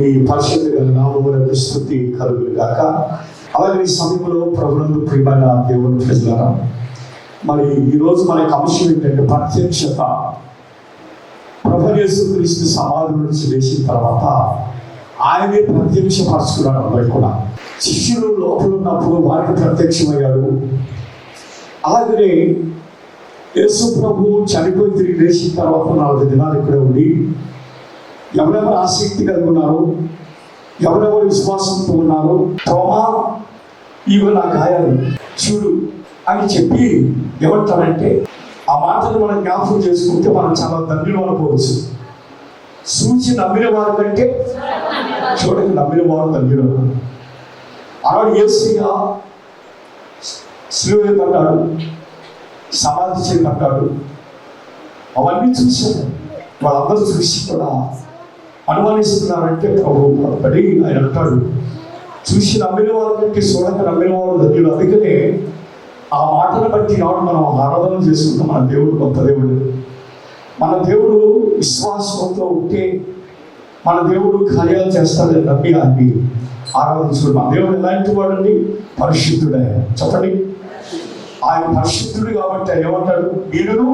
దేవుని పరిశుద్ధ నామములకు స్తుతి కలుగును గాక. అలాగే ఈ సమయంలో ప్రభువునందు ప్రియమైన దేవుని ప్రజలారా, మరి ఈరోజు మనకు అంశం ఏంటంటే ప్రత్యక్షత. ప్రభువు యేసుక్రీస్తు సమాధి నుంచి లేచిన తర్వాత ఆయనే ప్రత్యక్షపరుచుకున్నాడు. అందరికి కూడా శిష్యులు లోపల ఉన్నప్పుడు వారికి ప్రత్యక్షమయ్యాడు. అలాగనే యేసు ప్రభు చనిపోయి తిరిగి లేచిన తర్వాత 40 దినాలు ఇక్కడ ఉండి ఎవరెవరు ఆసక్తి కలిగి ఉన్నారు, ఎవరెవరు విశ్వాసంతో ఉన్నారు, తోమా ఇవి నా గాయాలు చూడు అని చెప్పి ఏమంటారంటే, ఆ మాటలు మనం జ్ఞాపకం చేసుకుంటే మనం చాలా ధన్యులు అనుకోవచ్చు. సూచి నమ్మిన వారి కంటే చూడక నమ్మిన వారు ధన్యులు. ఆనాడు యేసయ్య శిలువ పడ్డాడు, సమాధి చేయబడ్డాడు. అవన్నీ చూశారు. వాళ్ళందరూ చూసి కూడా అనుమానిస్తున్నారంటే ప్రభు పడి ఆయన అంటాడు, చూసి నమ్మిన వారి కంటే చూడక నమ్మిన వారు ధన్యులు. అందుకనే ఆ మాటను బట్టి నాడు మనం ఆరాధన చేసుకుంటాం. మన దేవుడు గొప్ప దేవుడు. మన దేవుడు విశ్వాసంతో ఉంటే మన దేవుడు కార్యాలు చేస్తాడని నమ్మి ఆయన్ని ఆరాధించుకోండి. మన దేవుడు ఎలాంటి వాడండి? పరిశుద్ధుడు. ఆయన చెప్పండి, ఆయన పరిశుద్ధుడు కాబట్టి ఆయన ఏమంటాడు? వీడును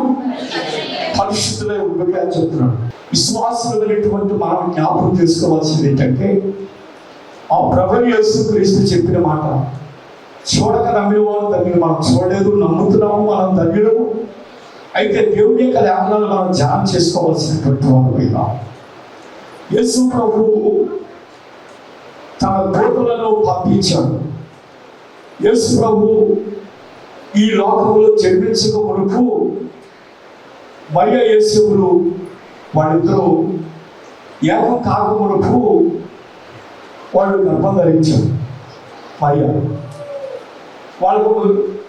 పరిశుద్ధులై ఉంటుంది అని చెప్తున్నాడు. విశ్వాసులైనటువంటి మనం జ్ఞాపకం చేసుకోవాల్సింది ఏంటంటే, ఆ ప్రభువు యేసుక్రీస్తు చెప్పిన మాట, చూడక నమ్మిన వారు ధన్యులు. మనం చూడలేదు, నమ్ముతున్నాము, మనం ధన్యులము. అయితే దేవుని యొక్క లేఖనాలు మనం ధ్యానం చేసుకోవాల్సినటువంటి వారు అయినా యేసు ప్రభువు తన దూతలను పంపించాడు. యేసు ప్రభువు ఈ లోకంలో జన్మించక మునుపు మరియ యేసువులు వాళ్ళిద్దరూ ఏకం కాక మునుపు వాళ్ళు గర్భం ధరించారు. మరియ వాళ్ళకు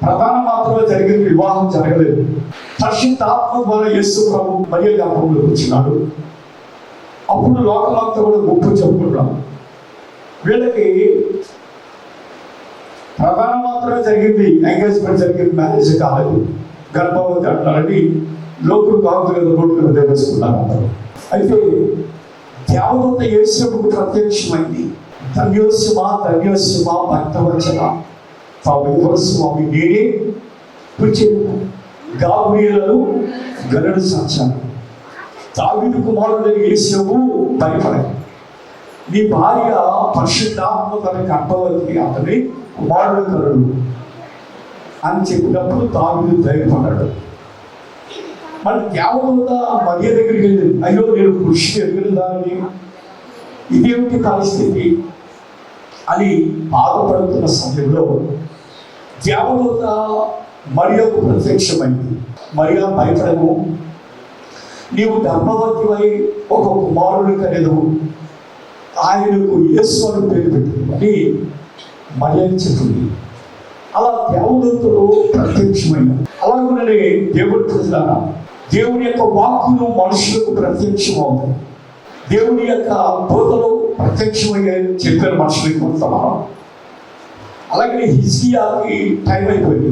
ప్రధాన మాత్రమే జరిగింది, వివాహం జరగలేదు. పరిశుద్ధాత్మ ద్వారా యేసు ప్రభు మరియ గర్భంలోకి వచ్చినాడు. అప్పుడు లోకమంతా కూడా గొప్ప చెప్పుకుంటాం. వీళ్ళకి ప్రధాన మాత్రమే జరిగింది, ఎంగేజ్మెంట్ జరిగింది, మ్యారేజ్ కాలేదు, గర్భవతి అంటారని లోకులు కాదు కదా రోడ్లు తెలుసుకున్నారు అందరూ. అయితే దేవదూత యేసుకు ప్రత్యక్షమైంది. ధన్యోస్మా ధన్యోస్మా భక్తవచన స్వామి నేనే పుచ్చి గాబ్రియేలు గరుడు సాక్షాలు దావీదు కుమారుడైన యేసు భయపడదు. నీ భార్య పరిశుద్ధాత్మ తన గర్భవతి, అతని కుమారుడు గరుడు అని చెప్పినప్పుడు దావీదు ధైర్యపడ్డాడు. మరి దేవదూత మరియ దగ్గరికి వెళ్ళింది. అయ్యో నేను కృషి ఎరిగిన దానిని, ఇదేమిటి పరిస్థితి అని బాధపడుతున్న సమయంలో దేవదూత మరియకు ప్రత్యక్షమైంది. మరియ భయపడము, నీవు గర్భవతివై ఒక కుమారుడు కలదు, ఆయనకు యేసు అని పేరు పెట్టిందని మరియ చెప్పింది. అలా దేవదూతలు ప్రత్యక్షమైనారు. అలాగనే దేవుడి ప్రజలారా, దేవుని యొక్క వాక్కులు మనుషులకు ప్రత్యక్షమవుతాయి. దేవుని యొక్క దూతలు ప్రత్యక్షమయ్యాయని చెప్పారు మనుషులకి కొంతమంది. అలాగే హిజ్కియాకి టైం అయిపోయింది.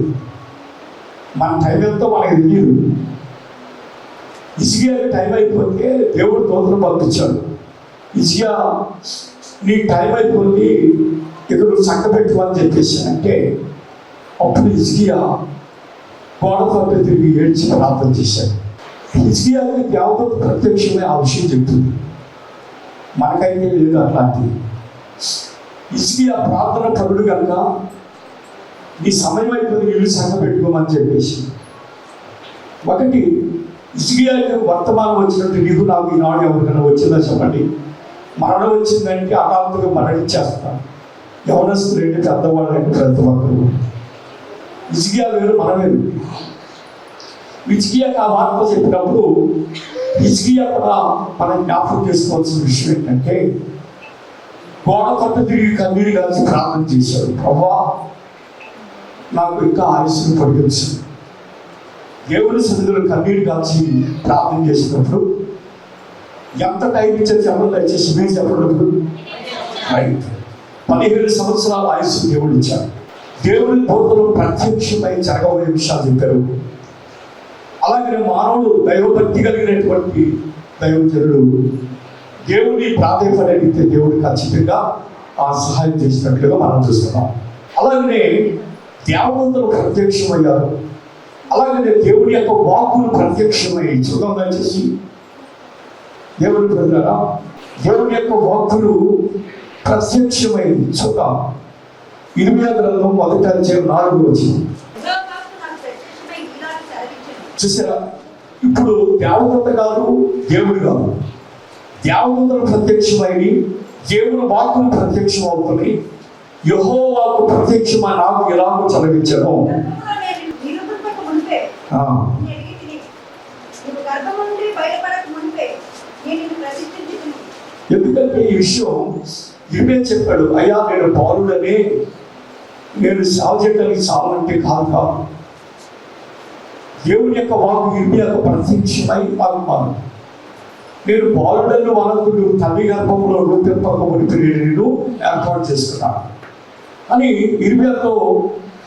మన టైం ఎంతో మనకి తెలియదు. హిజ్కియాకి టైం అయిపోతే దేవుడు దూతలు పంపించాడు. హిజ్కియా నీ టైం అయిపోయింది, ఇక్కడ చక్క పెట్టుకోని చెప్పేసి అంటే, అప్పుడు హిజ్కియా గోడ తట్టు తిరిగి ఏడ్చి ప్రార్థన చేశాడు. హిజ్కియాకి దేవదూత ప్రత్యక్షమే ఆ విషయం చెప్తుంది. మనకైతే లేదు అట్లాంటిది. హిజ్కియా ప్రార్థన పరుడు కనుక నీ సమయం అయిపోయింది, ఇల్లు సంగ పెట్టుకోమని చెప్పేసి. ఒకటి, హిజ్కియాకి వర్తమానం వచ్చినట్టు నీకు నాకు ఈనాడు ఎవరికైనా వచ్చిందా చెప్పండి. మరణం వచ్చిందంటే అనాథగా మరణించేస్తాను. యవనస్తులు ఏంటి, పెద్దవాళ్ళు ఏంటి, ప్రతి ఒక్కరు. హిజ్కియా వేరు, మన వేరు. హిజ్కియాకి ఆ వార్త చెప్పినప్పుడు హిజ్కియా కూడా మనం జ్ఞాపకం చేసుకోవాల్సిన విషయం ఏంటంటే, గోడ తట్టు తిరిగి కన్నీరు కలిసి ప్రార్థన చేశాడు. ప్రభా, నాకు ఇంకా ఆయుష్ను పొడిగించు. దేవుని సన్నిధిలో కన్నీరు కాల్చి ప్రార్థన చేసినప్పుడు ఎంత టైం ఇచ్చారు చెప్పడం, దయచేసి మీరు చెప్పడం. 17 సంవత్సరాల ఆయుష్ దేవుడు ఇచ్చారు. దేవుని దూతలు ప్రత్యక్షమై జరగబోయే విషయాలు చెప్పారు. అలాగే మానవుడు దైవభక్తి కలిగినటువంటి దైవజనుడు దేవుని ప్రాధాన్యత దేవుడు ఖచ్చితంగా ఆ సహాయం చేసినట్లుగా మనం చూస్తున్నాం. అలాగనే దేవదూతలు ప్రత్యక్షమయ్యారు. అలాగనే దేవుని యొక్క వాక్కులు ప్రత్యక్షమై చూద్దాం దయచేసి. దేవుని ప్రజలారా, దేవుని యొక్క వాక్కులు ప్రత్యక్షమై చూద్దాం. ఇర్మియా గ్రంథం 1:4 చూసారా? ఇప్పుడు దేవదూత గారు దేవుడు కాదు, దేవదూతలు ప్రత్యక్షమై దేవుని వాక్కులు ప్రత్యక్షం అవుతుంది. యెహోవా వాక్కు ప్రత్యక్షమై నాకు ఎలాగో చదివించాను. ఎందుకంటే ఈ విషయం ఇర్మియా చెప్పాడు, అయ్యా నేను పౌరుడనే, నేను సేవ చేయడానికి చాలంటే కాదు. దేవుని యొక్క వాక్కు ఇర్మియాకు ప్రత్యక్షమై మాకు నేను పౌరుడను మనకు తల్లి గర్భంలో రూపింపకమునిపి నేను ఏర్పాటు చేసుకున్నాను అని ఇర్మియాతో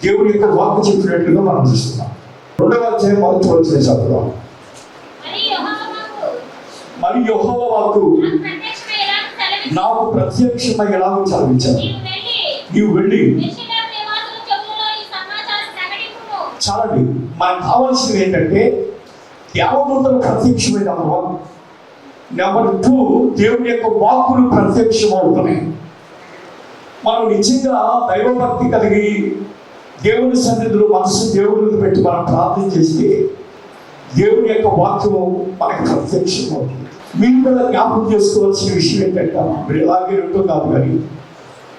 దేవుని యొక్క వాక్కు చెప్పినట్లుగా మనం చూస్తున్నాం. 2వ అధ్యాయం 1వ వచనం చదువుదాం. మరి యెహోవా వాక్కు నాకు ప్రత్యక్షమై ఎలాగో చదివించాను, నీవు వెళ్ళి చాలండి. మనకు కావాల్సింది ఏంటంటే దేవదూతలు ప్రత్యక్షమైన నెంబర్ 2 దేవుని యొక్క వాక్కులు ప్రత్యక్షమవుతున్నాయి. మనం నిజంగా దైవభక్తి కలిగి దేవుని సన్నిధిలో మనసు దేవుడిని పెట్టి మనం ప్రార్థన చేస్తే దేవుని యొక్క వాక్యం మనకు ప్రత్యక్షమవుతుంది. మీరు కూడా జ్ఞాపకం చేసుకోవాల్సిన విషయం ఏంటంటే, మీరు ఎలాగే ఉంటో కాదు, కానీ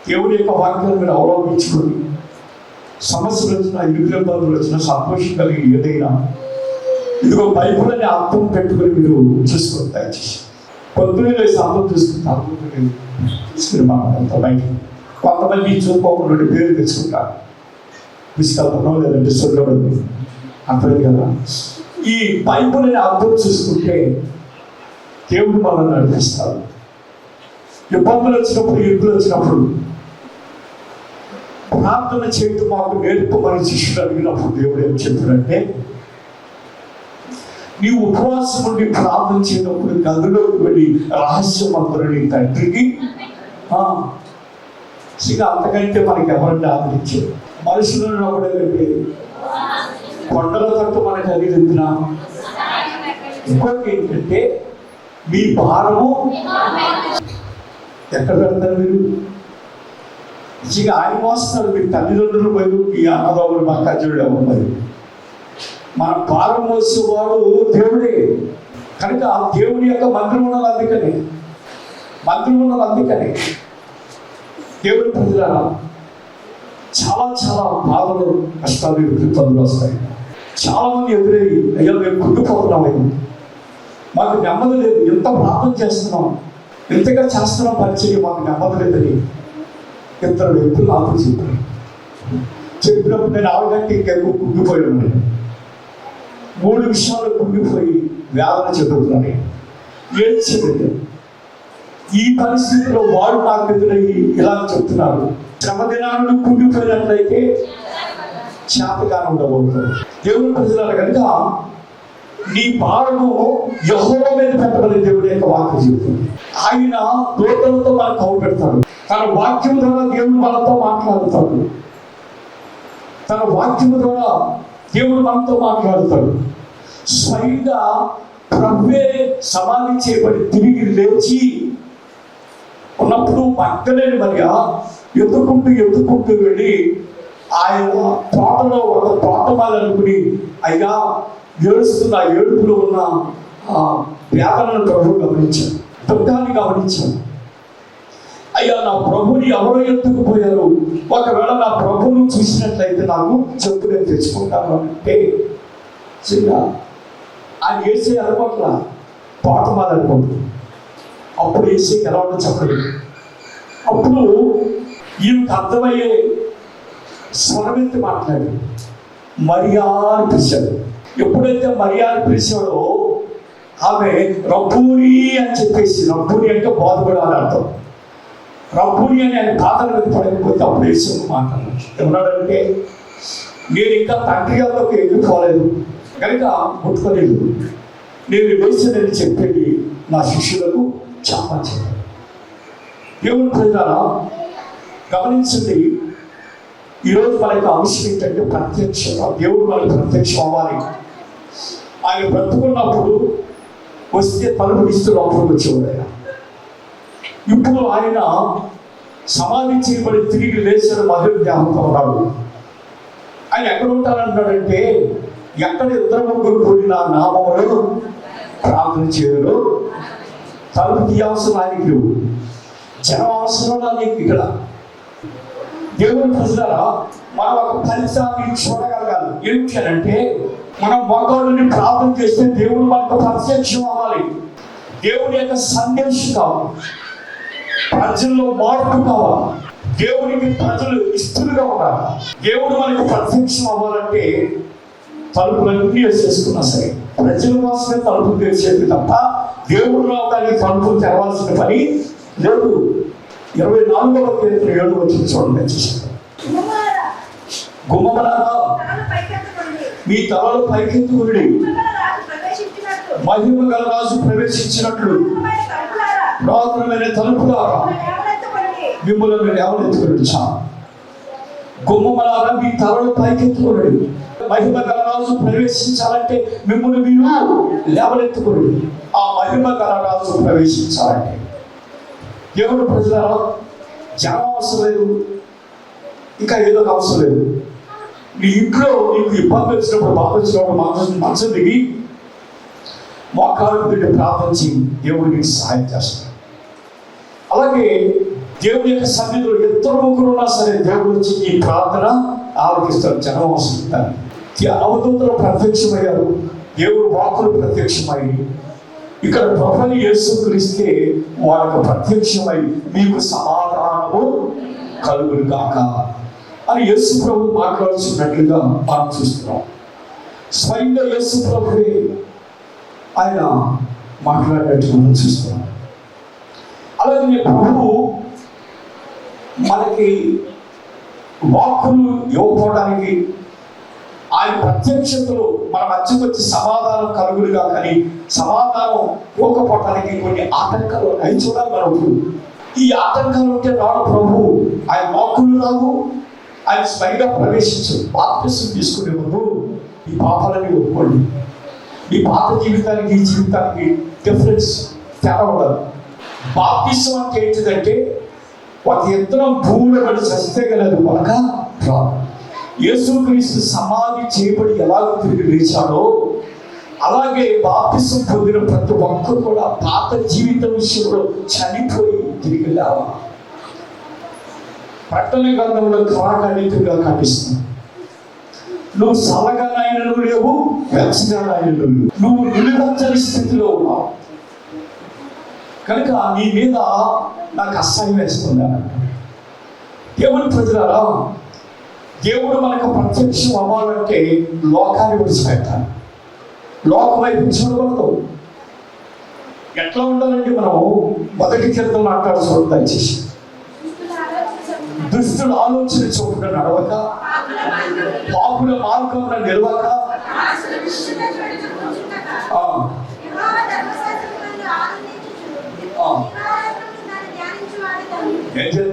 దేవుని యొక్క వాక్యాన్ని మీరు అవలంబించుకొని సమస్యలు వచ్చినా, ఇరుకులు వచ్చినా, సంతోషం కలిగి ఏదైనా ఇదిగో బైబిల్ అనే అర్థం పెట్టుకుని మీరు చూసుకోండి. దయచేసి పొద్దునే లేసి అర్థం తీసుకుని మనం బయట కొంతమంది చూసుకోకుండా పేరు తెచ్చుకుంటారు, తీసుకెళ్తున్నాం లేదంటే సొల్లబడి అర్థం కదా. ఈ బైబిల్ అనే అర్థం చూసుకుంటే దేవుడు మనల్ని నడిపిస్తారు. ఇబ్బందులు వచ్చినప్పుడు, ఇరుకులు వచ్చినప్పుడు ప్రార్థన చేయటం మాకు నేర్పమని శిష్యులు అడిగినప్పుడు దేవుడు ఏం చెప్పాడంటే, నీవు ఉపవాసం నుండి ప్రార్థన చేయనప్పుడు గదిలోకి వెళ్ళి రహస్యమంతుని తండ్రికి అంతకంటే మనకి ఎవరంటే ఆదరించారు. మనుషులను ఒకటంటే కొండల తట్టు మనకి అది చెప్పినా. ఇంకోటి ఏంటంటే మీ భారము ఎక్కడ పెడతారు మీరు? ఇక ఆయన మోస్తారు. మీ తల్లిదండ్రులు పోయి మీ అన్నదమ్ములు మా కజ్జుడు ఎవరు మరి మన భారం మోసేవాడు దేవుడే. కనుక ఆ దేవుని యొక్క మందిరం ఉన్నది అందుకనే దేవుని ప్రజలారా చాలా చాలా బాధలు, కష్టాలు, ఇబ్బందులు వస్తాయి. చాలా మంది ఎదురయ్యి అయ్యా మేము కుండిపోతున్నామని, మాకు నెమ్మది లేదు, ఎంత ప్రార్థన చేస్తున్నాం, ఎంతగా చేస్తున్నాం పరిచయం, మాకు నెమ్మది లేదని 2 వ్యక్తులు నాకు చెప్పినప్పుడు నేను 6 గంటకి ఇంకెక్కువ కుంగిపోయాను. 3 విషయాలు కుంగిపోయి వేదన చెందుతున్నాను, ఏడ్చేది. ఈ పరిస్థితిలో వాడు నాకు ఎదురయ్యి ఇలా చెప్తున్నారు, శ్రమ దినాలను కుంగిపోయినట్లయితే శాతకాలం ఉండబోతుంది. దేవుని ప్రజలు కనుక నీ భారము యెహోవా మీద పెట్టమని దేవుడి యొక్క వాక్యం చెబుతుంది. ఆయన దూతలతో మనకు కౌలు పెడతాడు. తన వాక్యం ద్వారా దేవుడు మనతో మాట్లాడుతాడు. తన వాక్యం ద్వారా దేవుడు మనతో మాట్లాడుతాడు. స్వయంగా ప్రభువే సమాధి చేయబడి తిరిగి లేచి ఉన్నప్పుడు మగ్దలేని మరియ ఎత్తుకుంటూ వెళ్ళి ఆయన తోటలో ఒక తోటమాలి అనుకుని, అయ్యా ఏడుస్తున్న ఏడుపులో ఉన్న వేదనను ప్రభు గమనించాను, దుఃఖాన్ని గమనించాను. అయ్యా నా ప్రభుని ఎవరో ఎత్తుకుపోయారు, ఒకవేళ నా ప్రభువును చూసినట్లయితే నాకు చెప్పు, నేను తెచ్చుకుంటాను అంటే ఆయన వేసే అనుకోట్ల తోటమాలి అనుకోండి. అప్పుడు వేసే ఎలా ఉందో చెప్పండి. అప్పుడు ఈయనకు అర్థమయ్యే స్వరమెత్తి మాట్లాడి మరియా అని పిలిచాడు. ఎప్పుడైతే మరియా అని పిలిచాడో ఆమె రబ్బూని అని చెప్పేసి, రబ్బూని అంటే బాధపడాలని అర్థం. రబ్బూని అని ఆయన పాతల మీద పడకపోతే అప్పుడు వేసి మాట్లాడాడు. ఏమన్నాడంటే, నేను ఇంకా తండ్రి గారిలోకి ఎగిరిపోలేదు కనుక ముట్టుకోలేదు, నేను వేసానని చెప్పేది నా శిష్యులకు చాలా చేయాలి. దేవుని ప్రజలారా గమనించండి, ఈరోజు మనకు అవసరం ఏంటంటే ప్రత్యక్షత. దేవుడు మనకు ప్రత్యక్షం అవ్వాలి. ఆయన బ్రతుకున్నప్పుడు వస్తే తలుపు ఇస్తూ లోపలికి వచ్చేవాడు ఆయన. ఇప్పుడు ఆయన సమాధి చేయబడి తిరిగి లేచిన మహిళ ధ్యానంతో ఉన్నాడు. ఆయన ఎక్కడ ఉంటారంటాడంటే, ఎక్కడ ఇద్దరు ముగ్గురు కూడిన నామములు ప్రార్థన చేయరు, తలుపు తీయవసరం ఆయనకి, జనం అవసరం నీకు. ఇక్కడ దేవుని ప్రజలారా మనం ఒక ఫలితాన్ని చూడగలగాలి. ఏంటి అంటే, మనం మగవాళ్ళని ప్రార్థన చేస్తే దేవుడు మనకు ప్రత్యక్షం అవ్వాలి. దేవుడి యొక్క సందేశం కావాలి, ప్రజల్లో మార్పు కావాలి, దేవుడికి ప్రజలు ఇష్టలుగా ఉండాలి. దేవుడు మనకు ప్రత్యక్షం అవ్వాలంటే తలుపులన్నీ వేసేసుకున్నా సరే ప్రజల కోసమే తలుపులు తెరిచేది తప్ప దేవుడు రావడానికి తలుపులు తెరవాల్సిన పని లేదు. 24వ కీర్తన 7వ వచనం చూడండి. గుమ్మలారా మీ తలలు పైకెత్తుకుడి, మహిమ గల రాజు ప్రవేశించినట్లు పురాతనమైన తలుపులారా మిమ్మల్ని లేవనెత్తుకుని. గుమ్మలారా మీ తలలు పైకెత్తుకుడి, మహిమ గల రాజు ప్రవేశించాలంటే మిమ్మల్ని మీరు లేవనెత్తుకుడి. ఆ మహిమ గల రాజు ప్రవేశించాలంటే దేవుడు ప్రజలారా జనం అవసరం లేదు, ఇంకా ఏదో అవసరం లేదు. నీ ఇంట్లో నీకు ఇబ్బంది వచ్చినప్పుడు, బాధ వచ్చినప్పుడు మనసు దిగి మోకాళ్ళకు పెట్టి ప్రార్థించి దేవుడు నీకు సహాయం చేస్తాడు. అలాగే దేవుడి యొక్క సన్నిధిలో ఇద్దరు ముగ్గురు ఉన్నా సరే దేవుడు వచ్చి ఈ ప్రార్థన ఆలోచిస్తాడు. జనం అవసరం. అవధూతలు ప్రత్యక్షమయ్యారు, దేవుడు వాక్కులు ప్రత్యక్షమై ఇక్కడ ప్రభుని యేసుక్రీస్తే వాళ్ళకు ప్రత్యక్షమై మీకు సమాధానము కలుగును గాక అని యేసు ప్రభు మాట్లాడుతున్నట్లుగా మనం చూస్తున్నాం. స్వయంగా యేసు ప్రభువే ఆయన మాట్లాడినట్టు మనం చూస్తున్నాం. అలాగే ప్రభువు మనకి వాక్కులు ఇవ్వకపోవడానికి, ఆయన ప్రత్యక్షతలు మన మధ్యకు వచ్చి సమాధానం కలుగులుగా, కానీ సమాధానం ఇవ్వకపోవటానికి కొన్ని ఆటంకాలు అవి చూడాలి. మనకు ఈ ఆటంకాలు ఉంటే రాడు ప్రభు. ఆయన వాక్కులు రావు, ఆయన స్వయంగా ప్రవేశించు. బాప్తిసం తీసుకునే ముందు ఈ పాపాలని ఒప్పుకోండి. ఈ పాత జీవితానికి ఈ జీవితానికి డిఫరెన్స్ తేడా ఉండదు. బాప్తిసం అంటే ఏంటిదంటే ఒక ఇద్దరం భూమిలో పడి చస్తే గలదు మనక రాదు. యేసుక్రీస్తు సమాధి చేయబడి ఎలాగో తిరిగి లేచాడో అలాగే బాప్తిసం పొందిన ప్రతి ఒక్కరు కూడా పాత జీవిత విషయంలో చనిపోయి తిరిగి లేవాలి. ప్రకటన గ్రంథంలో కళాఖండితుడిగా కనిపిస్తుంది. నువ్వు సలగానైనను లేవు, వెచ్చగానైనను లేవు, నువ్వు నిలువెచ్చని స్థితిలో ఉన్నావు కనుక నీ మీద నాకు అసహ్యం వేస్తుంది అన్నట్టు. దేవుని ప్రజలారా, దేవుడు మనకు ప్రత్యక్షం అవ్వాలంటే లోకాన్ని విడిచిపెట్టాలి. లోకం వైపు చూడకూడదు. ఎట్లా ఉండాలంటే మనం మొదటి కీర్తన మాట్లాడుకోవడం దయచేసి. దుష్టుల ఆలోచన చోటున నడవక, పాపుల మార్గంలో నిలవక,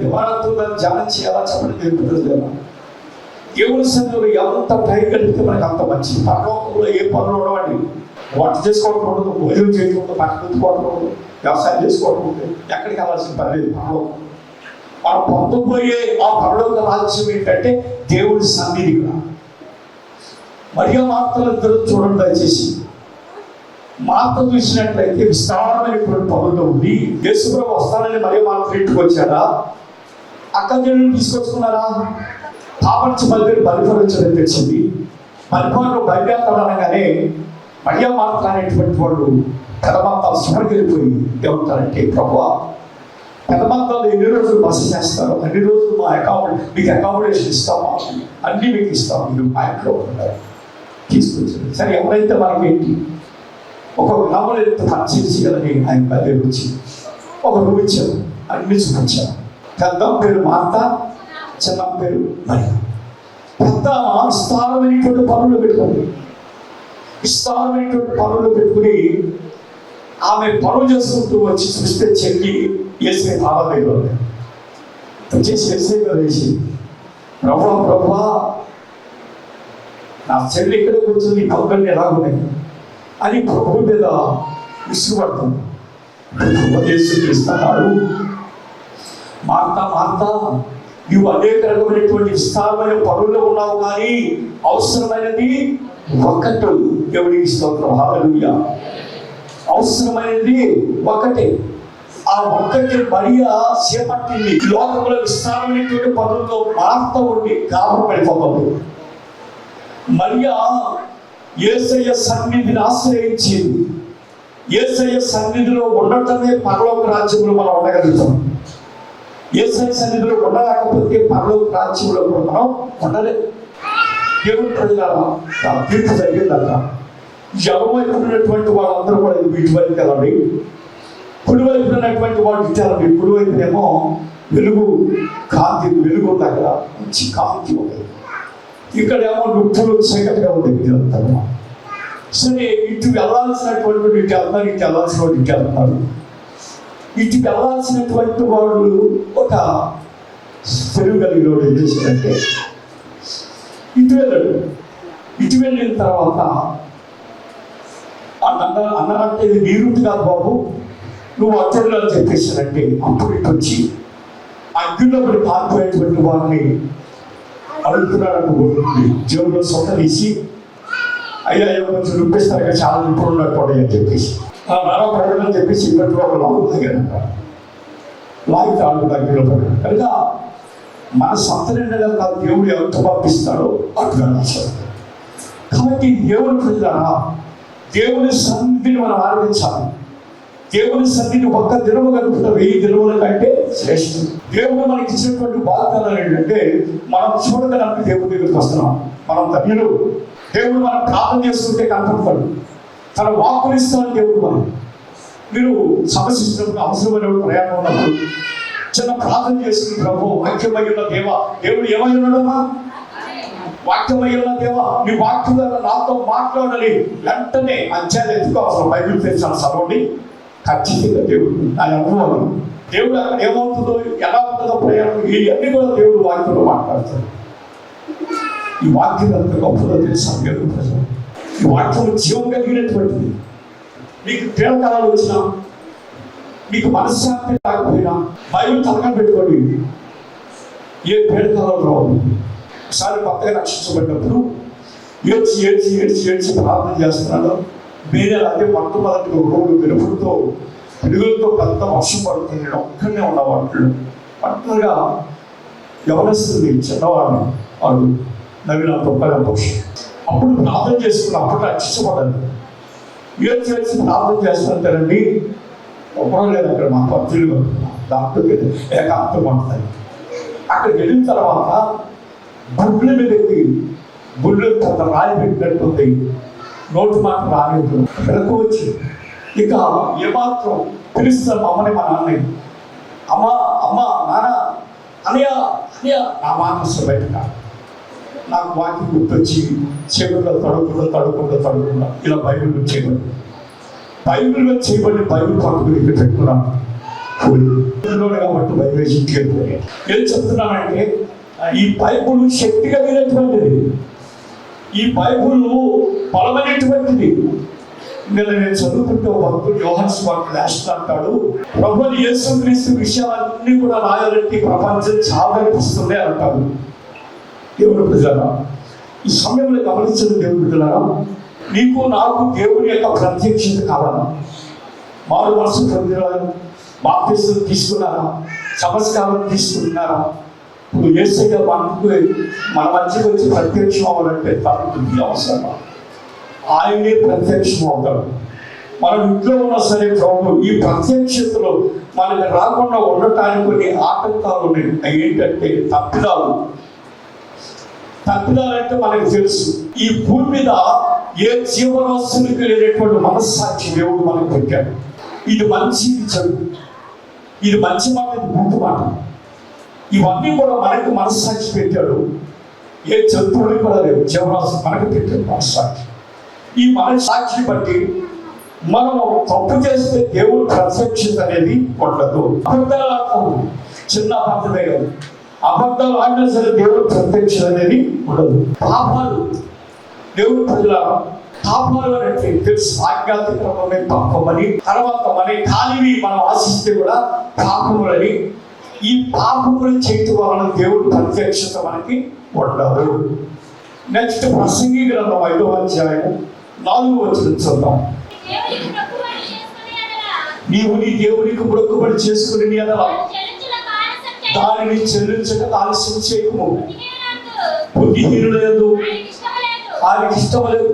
దివారాత్రులను ధ్యానం చేయాలా చెప్పడం తెలుపుతుంది. దేవుని సన్నిధిలో ఎంత టైం గడిపితే మనకు అంత మంచి. పరలోకంలో ఏ పనులు ఉండవండి. వంట చేసుకోవడం ఉండదు, భోజనం చేయకూడదు, పక్కన ఎత్తుకోవడం ఉండదు, వ్యవసాయం చేసుకోవడం ఉండదు, ఎక్కడికి వెళ్ళాల్సిన పని లేదు. పరలోకం మనం పొందబోయే ఆ పరలోక రాజ్యం ఏంటంటే దేవుడి సన్నిధిగా. మరియా మార్తలిద్దరూ చూడండి దయచేసి. మార్త చూసినట్లయితే విస్తారమైనటువంటి పనులు ఉంది. యేసుప్రభు వస్తానని మరియా మార్త ఇంటికి వచ్చారా? అక్క జనులు తీసుకొచ్చుకున్నారా? పాపంచి బలిపేరు బలిపరించడం తెచ్చింది. బలిపాలు బలిపేస్తాడనగానే మరియా మార్త అనేటువంటి వాళ్ళు పెదమాంతాలు సుమరికెళ్ళిపోయి ఏమంటారంటే, ప్రభువా పెదమాంతాలు ఎన్ని రోజులు బస చేస్తారు, అన్ని రోజులు మీకు అకామిడేషన్ ఇస్తామా, అన్నీ మీకు ఇస్తాం, మీరు మా ఇంట్లో ఉంటారు తీసుకొచ్చారు. సరే ఎవరైతే మనకేంటి ఒక గ్రామంలో ఎంత పనిచేసి కదని ఆయన బలి వచ్చి ఒక రూమ్ ఇచ్చారు, అన్ని చూపించారు. పెద్ద పేరు మార్త, చిన్న పేరు మరియా. పెద్ద విస్తారమైనటువంటి పనులు పెట్టుకుని ఆమె పనులు చేసుకుంటూ వచ్చి చూస్తే చెల్లి ఏసై పాదలో వచ్చేసి ఏసై వేసి ప్రభా నా చెల్లి ఇక్కడ కూర్చొని నౌకర్ని ఎలా ఉన్నాయి అని ప్రభు మీద విసుగుపడతాం. యేసుక్రీస్తున్నాడు, మార్తా నువ్వు అనేక రకమైనటువంటి విస్తారమైన పనుల్లో ఉన్నావు, కానీ అవసరమైనది ఒక్కటి. దేవునికి స్తోత్రం, హల్లెలూయా. అవసరమైనది ఒకటే. ఆ ఒక్కటి మరియా చేపట్టింది. లోకంలో విస్తారమైనటువంటి పనుల్లో మార్త ఉండి గాబరు పడిపోతుంది. మరియా యేసయ్య సన్నిధిని ఆశ్రయించింది. యేసయ్య సన్నిధిలో ఉండటమే పరలోక రాజ్యంలో మనం ఉండగలుగుతాం. యేసయ్య సన్నిధిలో ఉండలేకపోతే పరలోక రాజ్యంలో కూడా మనం ఉండలేదు. దేవుని ప్రజలారా, తీర్పు జరిగిందట. ఎడమవైపు ఉన్నటువంటి వాళ్ళందరూ కూడా ఇటువైపు కదండి, కుడివైపు ఉన్నటువంటి వాళ్ళు ఇచ్చారండి. కుడివైపునేమో వెలుగు కాంతి, వెలుగు ఉంది, అక్కడ మంచి కాంతి ఉంది. ఇక్కడేమో నువ్వులు చీకటిగా ఉంది. ఇదంతా సరే, ఇటు వెళ్ళాల్సినటువంటి ఇటు వెళ్తారు, ఇటు వెళ్ళాల్సిన వాళ్ళు ఇటు వెళ్తారు. ఇటు వెళ్ళాల్సినటువంటి వాళ్ళు ఒక తెలుగు కలిగిన ఏం చేశారంటే ఇటు వెళ్ళాడు. ఇటు వెళ్ళిన తర్వాత అన్నారంటే ఇది నీ రూట్ కాదు బాబు, నువ్వు అట్టడిలో చెప్పేశానంటే అప్పుడు ఇటు వచ్చి అగ్గిలో పడి పారిపోయేటువంటి వారిని అడుగుతున్నాడు. అనుకుంటుంది జేబులో సొంత తీసి అయ్యా కొంచెం రూపిస్తారు కదా, చాలా ఇప్పుడు ఉన్నట్టు అని చెప్పేసి నారా పడదని చెప్పేసి ఇప్పటి ఒక లాగు తగ్గాడంట. లాగితే ఆడు అగ్గిలో పడ్డాడు. కనుక మన సొంత నిర్ణయాలు కాదు, దేవుడు ఎవరితో పంపిస్తాడో అట్లా రాశాడు. కాబట్టి దేవుని ప్రజలారా, దేవుని సన్నిధిని మనం ఆరాధించాలి. దేవుని సన్నిధి ఒక్క దినము కలుపుతున్న 1000 దినముల కంటే శ్రేష్టం. దేవుడు మనకి ఇచ్చినటువంటి వాగ్దానాలు ఏంటంటే, మనం చూడగలిగిన దేవుడి దగ్గరికి వస్తున్నాం, మనం ధన్యులు. దేవుడు మనం ప్రార్థన చేసుకుంటే కనపడతాడు, తన వాక్కులు ఇస్తాడు దేవుడు. మనం మీరు సమస్య ఇచ్చినప్పుడు, అవసరమైన ప్రయాణం ఉన్నప్పుడు చిన్న ప్రార్థన చేసుకుని, ప్రభు వాక్యమయ్యున్న దేవా, దేవుడు ఏమై ఉన్నాడమ్మా, వాక్యమయ్యున్న దేవా, నీ వాక్యం ద్వారా నాతో మాట్లాడాలి. వెంటనే అధ్యాయాలు ఎత్తుకోవాల్సిన బైబిల్ తెరిచిన చదవండి. ఖచ్చితంగా దేవుడు ఆయన అనుభవం, దేవుడు అక్కడ ఏమవుతుందో, ఎలా ఉంటుందో ప్రయాణం, ఇవన్నీ కూడా దేవుడు వాక్యంలో మాట్లాడతాడు. ఈ వాక్యం అంత గొప్పలో తెలుసా దేవుడు ప్రజలు? ఈ వాక్యం జీవం కలిగినటువంటిది. మీకు పేదకాలాలు వచ్చినా, మీకు మనశ్శాంతి కాకపోయినా బైబిల్ తలకం పెట్టుకోండి. ఏ పేదకాలంలో రావు. ఒకసారి కొత్తగా రక్షించబడినప్పుడు ఏడ్చి ఏడ్చి ఏడ్చి ఏడ్చి ప్రార్థన చేస్తున్నాడు. వేరే అదే మొట్టమొదటి రోడ్డు వెలుగులతో పెద్ద వర్షం పడుతుంది. నేను ఒక్కడనే ఉన్నవాళ్ళు పట్టుగా ఎవరిస్తుంది చిన్నవాడు, వాడు నవీన తొక్కల పక్షి. అప్పుడు ప్రార్థన చేసుకుని అప్పుడు రక్షించబడాలి. ఏడ్చి ఏడ్చి ప్రార్థన చేస్తుంటారండి. ఒక్కడో లేదు అక్కడ మా పత్రులు దాంట్లో ఏకాంతం పడతాయి. అక్కడికి వెళ్ళిన తర్వాత గుడ్ల మీద ఎక్కి గుడ్లు కొంత రాయి పెట్టినట్టుంది. నోటు మాట రాలేదు. వెనక వచ్చి ఇక ఏమాత్రం పిలుస్తాం అమ్మని, మా నాన్నని, అమ్మ అమ్మ నాన్న అనయ్య అనయ్య, నా మాట అసలు బయట నాకు వాక్యం గుర్తొచ్చి చెవుల్లో తడుకుండా ఇలా బైబిల్ చేయబడి బైబిల్ పట్టుకుని ఇక్కడ పెట్టుకున్నాను. కాబట్టి బైబిల్ ఇంటికి ఏం చెప్తున్నానంటే, ఈ బైబిల్ శక్తి కలిగినటువంటిది, ఈ బైబిల్ బలమైనటువంటిది. నేను చదువుకుంటే భక్తుడు యోహాను సువార్త లాస్ట్ అంటాడు, ప్రభువుని యేసుక్రీస్తు విషయాలన్నీ కూడా రాయాలంటే ప్రపంచం చాలా అనిపిస్తుంది అంటాడు. దేవుని ప్రజలారా, ఈ సమయంలో గమనించిన దేవుని ప్రజలారా, నీకు నాకు దేవుని యొక్క ప్రత్యక్షత కావాలా? మారు మనసు పొందినారా? బాప్తిసం తీసుకున్నారా? సంస్కారం తీసుకుంటున్నారా? ఇప్పుడు యేసయ్య మన మధ్యకి వచ్చి ప్రత్యక్షం అవ్వాలంటే తనకు అవసరమా? ఆయనే ప్రత్యక్షం అవుతాడు. మనం ఇంట్లో ఉన్నా సరే ప్రభు ఈ ప్రత్యక్షతలో మనకి రాకుండా ఉండటానికి కొన్ని ఆటంకాలు ఉన్నాయి. ఏంటంటే తప్పిదాలంటే మనకు తెలుసు. ఈ భూమి మీద ఏ జీవరాశులకు లేనటువంటి మనస్సాక్షి దేవుడు మనకు పెట్టాడు. ఇది మంచి, ఇది చెడు, ఇది మంచి మాట, ఇది ముందు మాట, ఇవన్నీ కూడా మనకు మనస్సాక్షి పెట్టాడు. ఏ జంతువులు కూడా లేవు, జీవరాశి మనకు పెట్టాడు మనస్సాక్షి. ఈ మనస్సాక్షిని బట్టి మనం తప్పు చేస్తే దేవుడు ప్రత్యక్షత అనేది ఉండదు. అబద్ధాలు ఆడతాము, చిన్న అబద్ధమే కాదు, అబద్ధాలు ఆడినా సరే దేవుడు ప్రత్యక్షత అనేది ఉండదు. పాపాలు దేవుడు ప్రజల పాపాలు అంటే తెలుసు, ఆజ్ఞాతిక్రమమే పాపమని, తర్వాత మన కాలివి మనం ఆశిస్తే కూడా పాపములని. ఈ పాపములు చేయటం వలన దేవుడు ప్రత్యక్షత మనకి ఉండదు. నెక్స్ట్ ప్రసంగి గ్రంథం 5వ అధ్యాయం 4వ వచనం చూద్దాం. నీవు నీ దేవునికి మొక్కుబడి చేసుకుని దానిని చెల్లించక ఆలస్యం చేయము. బుద్ధిహీనుడు ఆయనకి ఇష్టం లేదు.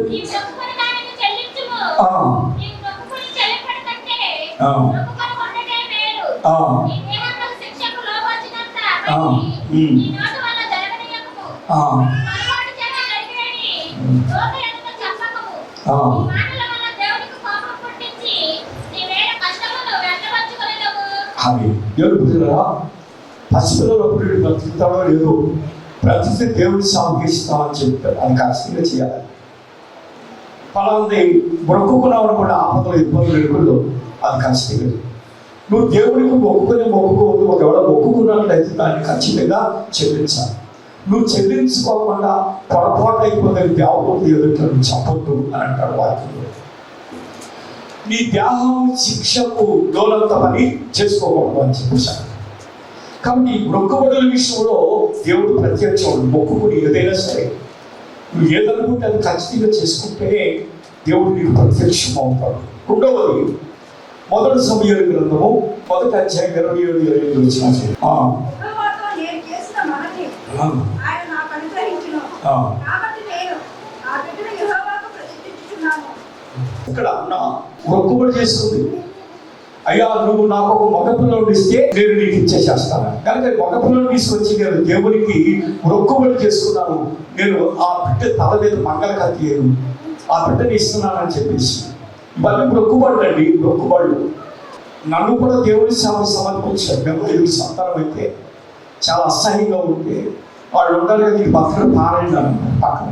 పసిపిల్లలు బ్రతుకుతాడో లేదో, బ్రతికితే దేవుడి సాగిస్తామని చెప్తారు. అది ఖచ్చితంగా చేయాలి. ఫలాంది మొక్కుకున్నావు కూడా ఆపదలు ఇబ్బందులు ఎదుర్కొందో, అది ఖచ్చితంగా. నువ్వు దేవుడికి మొక్కుకోవద్దు. ఒకవేళ మొక్కుకున్నట్లయితే దాన్ని ఖచ్చితంగా చెల్లించాలి. నువ్వు చెల్లించుకోకుండా పొరపాటు అయిపోతే దేవత ఎదుట నువ్వు చెప్పొద్దు అని అంటాడు వాక్యంలో. నీ దేహం శిక్షకు లోనంత పని చేసుకోకూడదు అని చెప్పేశాడు. కాబట్టి మొక్కుబడుల విషయంలో దేవుడు ప్రత్యక్షం. మొక్కుకుని ఏదైనా సరే నువ్వు ఏదనుకుంటే అది ఖచ్చితంగా చేసుకుంటేనే దేవుడు నీకు ప్రత్యక్షం అవుతాడు. రెండవది మొదటి సమూయేలు గ్రంథము 1వ అధ్యాయం 27-28 వచ్చిన ఇక్కడ మొక్కుబడి చేసుకుంది. అయ్యా నువ్వు నాకు ఒక మగపిల్లని ఇస్తే నేను నీకు ఇచ్చేసేస్తాను కనుక మగపిల్లని తీసుకొచ్చి నేను దేవునికి మొక్కుబడి చేసుకున్నాను, నేను ఆ బిడ్డ తల మీద మంగళ కత్తియను, ఆ బిడ్డని ఇస్తున్నానని చెప్పేసి ఇవన్నీ మొక్కుబడులు అండి. మొక్కుబడులు నన్ను కూడా దేవుడి సేవ సమర్పించాడు. దేవుడి సంతానం అయితే చాలా అసహ్యంగా ఉంటే వాళ్ళు ఉండాలి కదా, ఈ భక్తులు పారాయణ పక్కన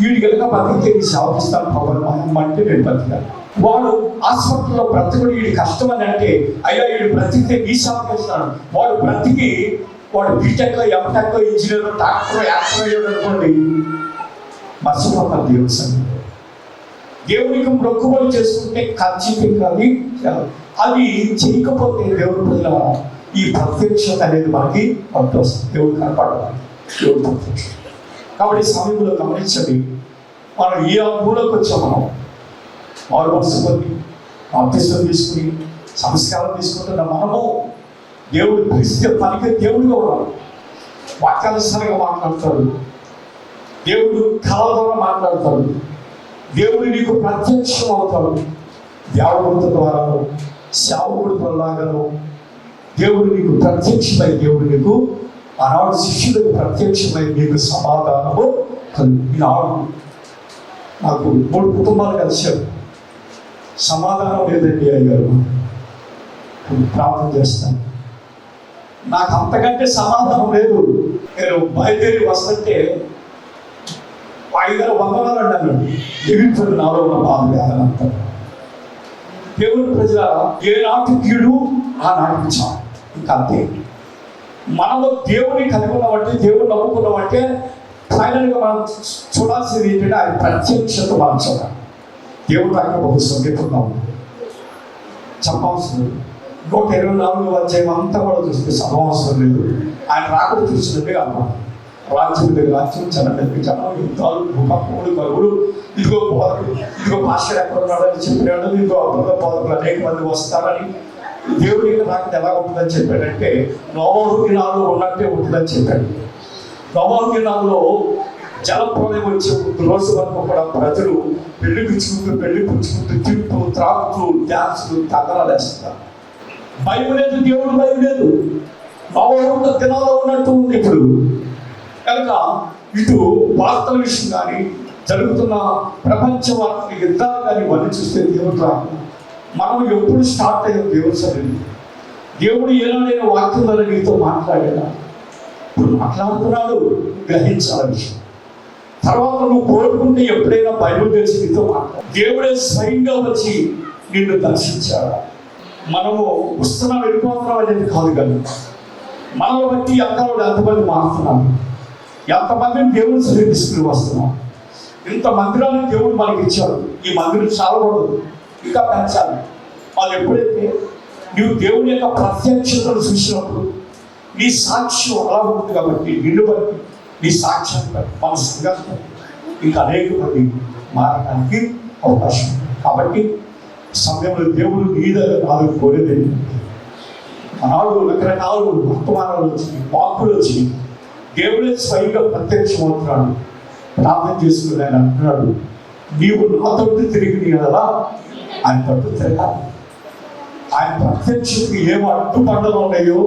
వీడి కనుక బతికితే నీ సేవకిస్తాను ప్రభావం అంటే నేను బతికాను. వాడు హాస్పిటల్లో బ్రతకుడు వీడి కష్టం అని అంటే అయ్యా వీడు బ్రతికితే నీ సేవకిస్తాను. వాడు బ్రతికి వాడు BTech MTech engineer doctor actor అయ్యాడు అనుకోండి, మర్చిపోతాను దేవుడి సంగతి. దేవునికి మొక్కుబడి చేసుకుంటే ఖచ్చితంగా అది చేయకపోతే దేవుడి ప్రజల ఈ ప్రత్యక్షత అనేది మనకి వస్తుంది. దేవుడు కనపడాలి, దేవుడు ప్రత్యక్ష. కాబట్టి సమయంలో గమనించండి, మనం ఏ అనుభవంలోకి వచ్చాం. మనం వారు మనసుకొని బాప్తిస్మం తీసుకుని సంస్కారం తీసుకుంటున్న మనము దేవుడు క్రీస్తు పనికి దేవుడిగా ఉన్నాడు. వాక్యానుసారంగా మాట్లాడతాడు, దేవుడు కళ ద్వారా మాట్లాడతాడు, దేవుడు నీకు ప్రత్యక్షం అవుతాడు. దేవదూత ద్వారాను సేవకుడి ద్వారాను దేవుడు నీకు ప్రత్యక్షమై, దేవుడు నీకు ఆనాడు శిష్యులకు ప్రత్యక్షమై నీకు సమాధానము ఈనాడు. నాకు 3 కుటుంబాలు కలిశారు. సమాధానం లేదండి అయ్యారు. ప్రార్థన చేస్తాను, నాకు అంతకంటే సమాధానం లేదు. నేను బయలుదేరి వస్తుంటే 5 వందనాలు అన్నాను. ఎగిరిపోయిన నాలో ఉన్న బాధ వేదనంతా. దేవుని ప్రజల ఏ నాటి కీడు ఆ నాటికి చాలు, ఇంకా అంతే. మనము దేవుని కలిగి ఉన్నామంటే, దేవుని నమ్ముకున్నామంటే ఫైనల్గా మనం చూడాల్సింది ఏంటంటే ఆయన ప్రత్యక్షత మనం చూడాలి. దేవుడు ఆయన బహు సమీపంగా చెప్పవసరం లేదు. 124వ అధ్యాయం అంతా కూడా చూస్తే చదవవసరం లేదు. ఆయన రాకుండా చూసినట్టుగా అన్నమాట. రాజ్యం మీద రాజ్యం, జనం మీద జనం, యుద్ధాలు, భూకంపములు, కరువులు. ఇదిగో బోధకుడు, ఇదిగో పాస్టర్ ఎక్కడ ఉన్నాడు అని చెప్పినాడు. ఇదిగో అబద్ధ బోధకులు అనేక మంది వస్తారని. దేవుడి రాకడ ఎలా ఉంటుందని చెప్పాడంటే నోవహు దినాల్లో ఉన్నట్టే ఉంటుందని చెప్పాడు. నోవహు దినాల్లో జలప్రలయం వచ్చే రోజు వరకు కూడా ప్రజలు పెళ్లి పుచ్చుకుంటూ తింటూ త్రాగుతూ డ్యాన్సులు తగరాలు వేస్తున్నారు. భయం లేదు, దేవుడు భయం లేదు. నోవహు దినాల్లో ఉన్నట్టు ఉంది ఇప్పుడు. కనుక ఇటు వార్తల విషయం కానీ, జరుగుతున్న ప్రపంచ వార్తల యుద్ధాలు కానీ ఇవన్నీ చూస్తే దేవుడు రాకు. మనం ఎప్పుడు స్టార్ట్ అయ్యాం దేవుడు సరైన. దేవుడు ఏనాడైనా వాక్యం ద్వారా నీతో మాట్లాడేలా ఇప్పుడు మాట్లాడుతున్నాడు. గ్రహించాల విషయం తర్వాత నువ్వు కోరుకుంటే ఎప్పుడైనా బైబిల్ తెలిసి నీతో మాట్లాడు. దేవుడే స్వయంగా వచ్చి నిన్ను దర్శించాడు. మనము వస్తున్నాం వెళ్ళిపోతున్నాం అనేది కాదు, కానీ మనల్ని బట్టి ఎంతమంది మారుతున్నాము, ఎంతమందిని దేవుడు సమీపిస్తుని వస్తున్నాం. ఇంత మందిరాన్ని దేవుడు మనకి ఇచ్చాడు. ఈ మందిరం చాలకూడదు, ఇంకా పెంచాలి. వాళ్ళు ఎప్పుడైతే నువ్వు దేవుని యొక్క ప్రత్యక్షతను చూసినప్పుడు నీ సాక్ష్యం అలా ఉంటుంది. కాబట్టి నిన్ను బట్టి నీ సాక్ష్యాన్ని బట్టి మన సంఘాన్ని ఇంకా అనేక మంది మారడానికి అవకాశం ఉంది. కాబట్టి సమయంలో దేవుడు నీ దగ్గర నాలుగు కోరేది ఆనాడు రకరకాలు వర్తమానాలు వచ్చినాయి, వాక్కులు వచ్చినాయి. దేవుడే స్వయంగా ప్రత్యక్షమవుతున్నాడు. ప్రార్థన చేసుకుని ఆయన అంటున్నాడు, నీవు నా తట్టు తిరిగి కదా ఆయన తట్టు తిరగాలి. ఆయన ప్రత్యక్షతకి ఏం అడ్డుపండలు ఉన్నాయో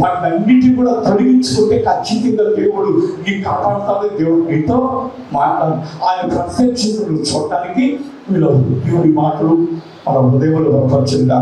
వాటినన్నిటి కూడా తొలగించుకుంటే ఖచ్చితంగా దేవుడు నీ కాపాడుతాడు. దేవుడు నీతో మాట్లాడు. ఆయన ప్రత్యక్షతను చూడటానికి వీళ్ళు దేవుడి మాటలు మన హృదయంలో బలపరిచింది.